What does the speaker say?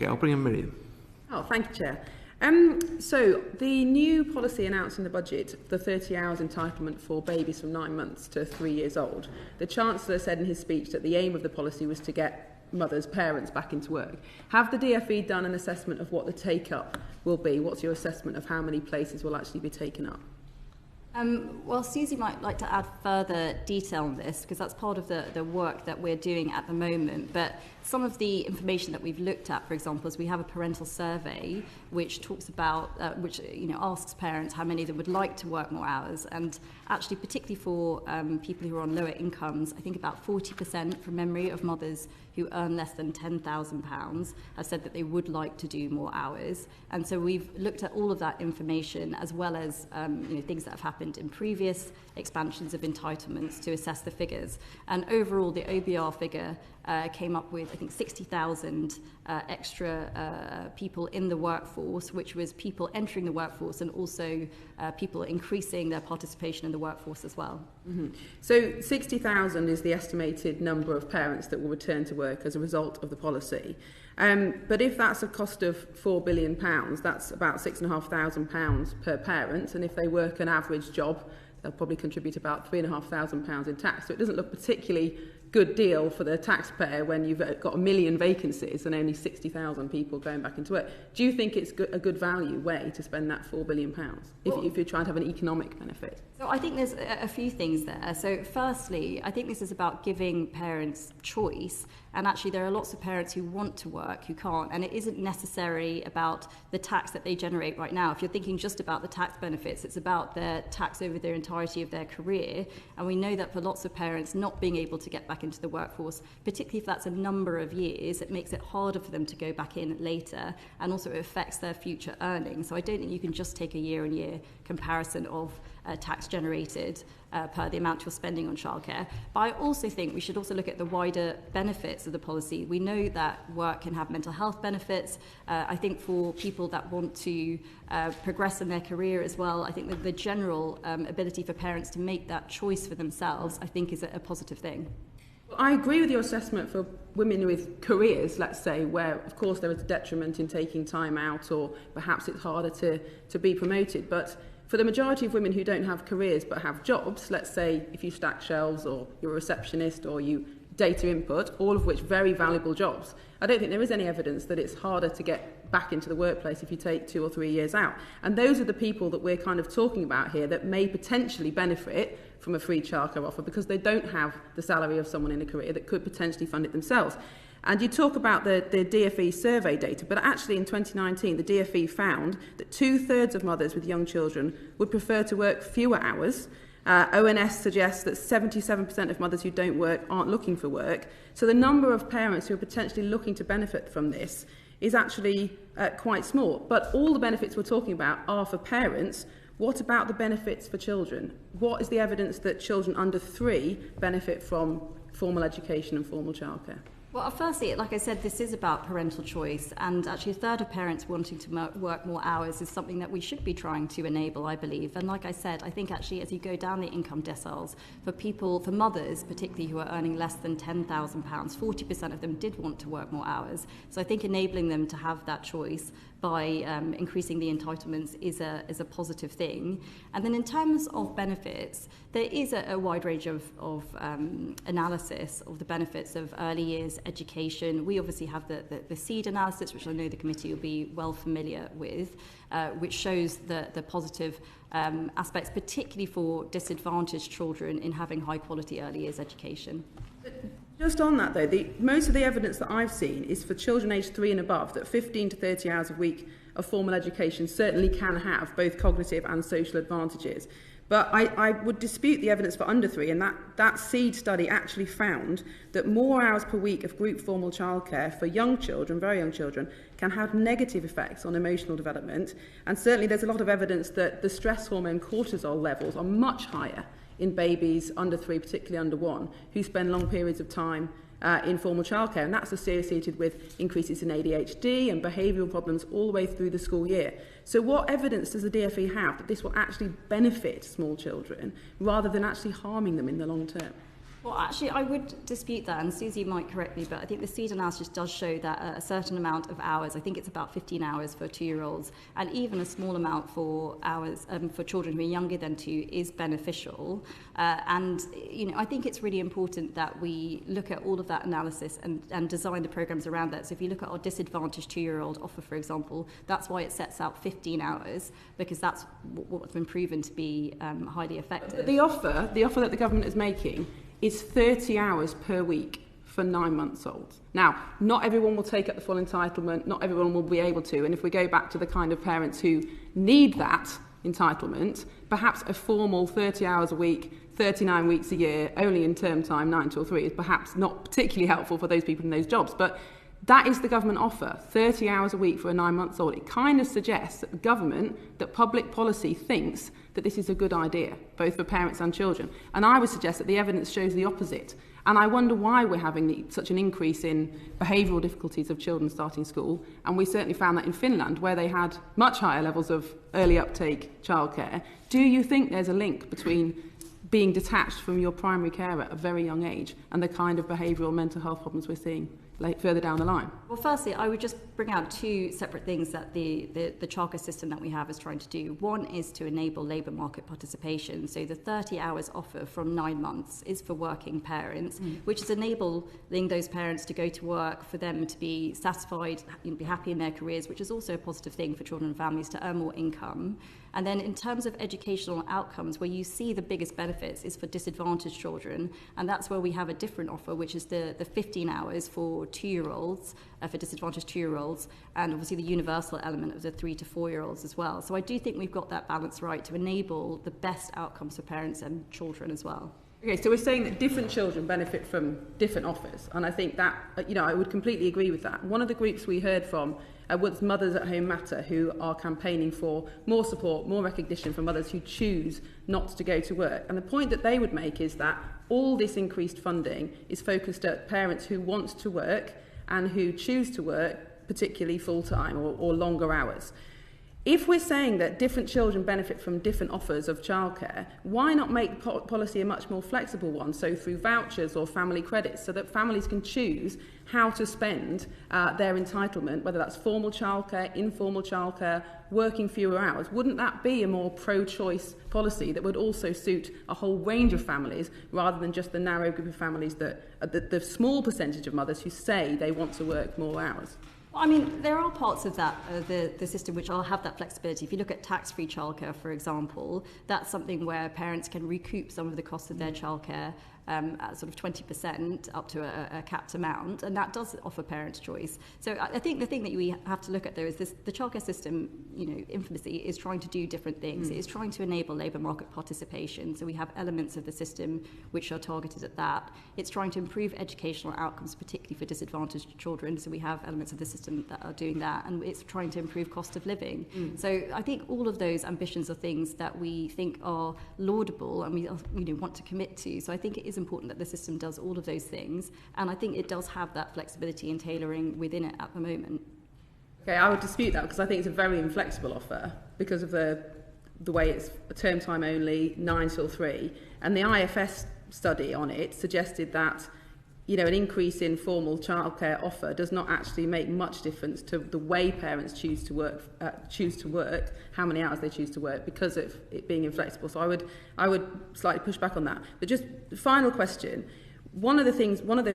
Okay, I'll bring in Miriam. Oh, thank you, Chair. So the new policy announced in the budget, the 30 hours entitlement for babies from 9 months to 3 years old, the Chancellor said in his speech that the aim of the policy was to get mothers, parents back into work. Have the DfE done an assessment of what the take-up will be? What's your assessment of how many places will actually be taken up? Well, Susie might like to add further detail on this because that's part of the work that we're doing at the moment. But some of the information that we've looked at, for example, is we have a parental survey which talks about, asks parents how many of them would like to work more hours. And actually, particularly for people who are on lower incomes, I think about 40% from memory of mothers who earn less than £10,000 have said that they would like to do more hours. And so we've looked at all of that information as well as things that have happened in previous expansions of entitlements to assess the figures. And overall, the OBR figure came up with, I think, 60,000 extra people in the workforce, which was people entering the workforce and also people increasing their participation in the workforce as well. Mm-hmm. So 60,000 is the estimated number of parents that will return to work as a result of the policy. But if that's a cost of £4 billion, that's about £6,500 per parent. And if they work an average job, they'll probably contribute about £3,500 in tax. So it doesn't look particularly good deal for the taxpayer when you've got 1 million vacancies and only 60,000 people going back into work. Do you think it's a good value way to spend that £4 billion if you're trying to have an economic benefit? So I think there's a few things there. So firstly, I think this is about giving parents choice. And actually, there are lots of parents who want to work, who can't. And it isn't necessarily about the tax that they generate right now. If you're thinking just about the tax benefits, it's about their tax over their entirety of their career. And we know that for lots of parents, not being able to get back into the workforce, particularly if that's a number of years, it makes it harder for them to go back in later. And also it affects their future earnings. So I don't think you can just take a year-on-year comparison of tax generated per the amount you're spending on childcare. But I also think we should also look at the wider benefits of the policy. We know that work can have mental health benefits. I think for people that want to progress in their career as well, I think that the general ability for parents to make that choice for themselves, I think, is a positive thing. I agree with your assessment for women with careers, let's say, where, of course, there is a detriment in taking time out or perhaps it's harder to be promoted. But for the majority of women who don't have careers but have jobs, let's say if you stack shelves or you're a receptionist or you data input, all of which very valuable jobs, I don't think there is any evidence that it's harder to get back into the workplace if you take 2 or 3 years out. And those are the people that we're kind of talking about here that may potentially benefit from a free childcare offer because they don't have the salary of someone in a career that could potentially fund it themselves. And you talk about the DfE survey data, but actually in 2019, the DfE found that 2/3 of mothers with young children would prefer to work fewer hours. ONS suggests that 77% of mothers who don't work aren't looking for work. So the number of parents who are potentially looking to benefit from this is actually quite small. But all the benefits we're talking about are for parents. What about the benefits for children? What is the evidence that children under 3 benefit from formal education and formal childcare? Well, firstly, like I said, this is about parental choice, and actually 1/3 of parents wanting to work more hours is something that we should be trying to enable, I believe. And like I said, I think actually as you go down the income deciles, for mothers, particularly who are earning less than £10,000, 40% of them did want to work more hours. So I think enabling them to have that choice by increasing the entitlements is a positive thing. And then in terms of benefits, there is a wide range of analysis of the benefits of early years education. We obviously have the SEED analysis, which I know the committee will be well familiar with, which shows the positive aspects, particularly for disadvantaged children in having high quality early years education. Just on that, though, most of the evidence that I've seen is for children aged 3 and above, that 15 to 30 hours a week of formal education certainly can have both cognitive and social advantages. But I would dispute the evidence for under 3, and that SEED study actually found that more hours per week of group formal childcare for young children, very young children, can have negative effects on emotional development. And certainly there's a lot of evidence that the stress hormone cortisol levels are much higher in babies under 3, particularly under 1, who spend long periods of time in formal childcare, and that's associated with increases in ADHD and behavioural problems all the way through the school year. So what evidence does the DfE have that this will actually benefit small children rather than actually harming them in the long term? Well, actually, I would dispute that, and Susie might correct me, but I think the SEED analysis does show that a certain amount of hours, I think it's about 15 hours for 2-year-olds, and even a small amount for hours for children who are younger than 2 is beneficial. And, I think it's really important that we look at all of that analysis and design the programs around that. So if you look at our disadvantaged 2-year-old offer, for example, that's why it sets out 15 hours, because that's what's been proven to be highly effective. The offer that the government is making is 30 hours per week for 9-month-olds. Now, not everyone will take up the full entitlement, not everyone will be able to, and if we go back to the kind of parents who need that entitlement, perhaps a formal 30 hours a week, 39 weeks a year, only in term time, 9 till 3, is perhaps not particularly helpful for those people in those jobs. But that is the government offer, 30 hours a week for a 9-month-old. It kind of suggests that the government, that public policy thinks that this is a good idea, both for parents and children. And I would suggest that the evidence shows the opposite. And I wonder why we're having such an increase in behavioural difficulties of children starting school. And we certainly found that in Finland, where they had much higher levels of early uptake childcare. Do you think there's a link between being detached from your primary care at a very young age and the kind of behavioural mental health problems we're seeing further down the line? Well, firstly, I would just bring out 2 separate things that the childcare system that we have is trying to do. One is to enable labour market participation. So the 30 hours offer from 9 months is for working parents, which is enabling those parents to go to work, for them to be satisfied, be happy in their careers, which is also a positive thing for children and families to earn more income. And then in terms of educational outcomes, where you see the biggest benefits is for disadvantaged children. And that's where we have a different offer, which is the 15 hours for 2-year-olds, for disadvantaged 2-year-olds, and obviously the universal element of the 3 to 4-year-olds as well. So I do think we've got that balance right to enable the best outcomes for parents and children as well. Okay, so we're saying that different children benefit from different offers, and I think that, I would completely agree with that. One of the groups we heard from was Mothers at Home Matter, who are campaigning for more support, more recognition for mothers who choose not to go to work. And the point that they would make is that all this increased funding is focused at parents who want to work and who choose to work, particularly full-time or longer hours. If we're saying that different children benefit from different offers of childcare, why not make policy a much more flexible one, so through vouchers or family credits, so that families can choose how to spend their entitlement, whether that's formal childcare, informal childcare, working fewer hours? Wouldn't that be a more pro-choice policy that would also suit a whole range of families, rather than just the narrow group of families that the small percentage of mothers who say they want to work more hours? Well, I mean, there are parts of that, the system, which will have that flexibility. If you look at tax-free childcare, for example, that's something where parents can recoup some of the cost of their childcare at sort of 20% up to a capped amount, and that does offer parents choice. So I think the thing that we have to look at, though, is the childcare system, infamously, is trying to do different things. It is trying to enable labour market participation, so we have elements of the system which are targeted at that. It's trying to improve educational outcomes, particularly for disadvantaged children, so we have elements of the system that are doing that, and it's trying to improve cost of living. So I think all of those ambitions are things that we think are laudable and we want to commit to. So I think it is important that the system does all of those things, and I think it does have that flexibility and tailoring within it at the moment. Okay, I would dispute that, because I think it's a very inflexible offer because of the way it's a term time only, 9 till 3, and the IFS study on it suggested that an increase in formal childcare offer does not actually make much difference to the way parents choose to work, how many hours they choose to work, because of it being inflexible. So I would slightly push back on that. But just the final question, one of the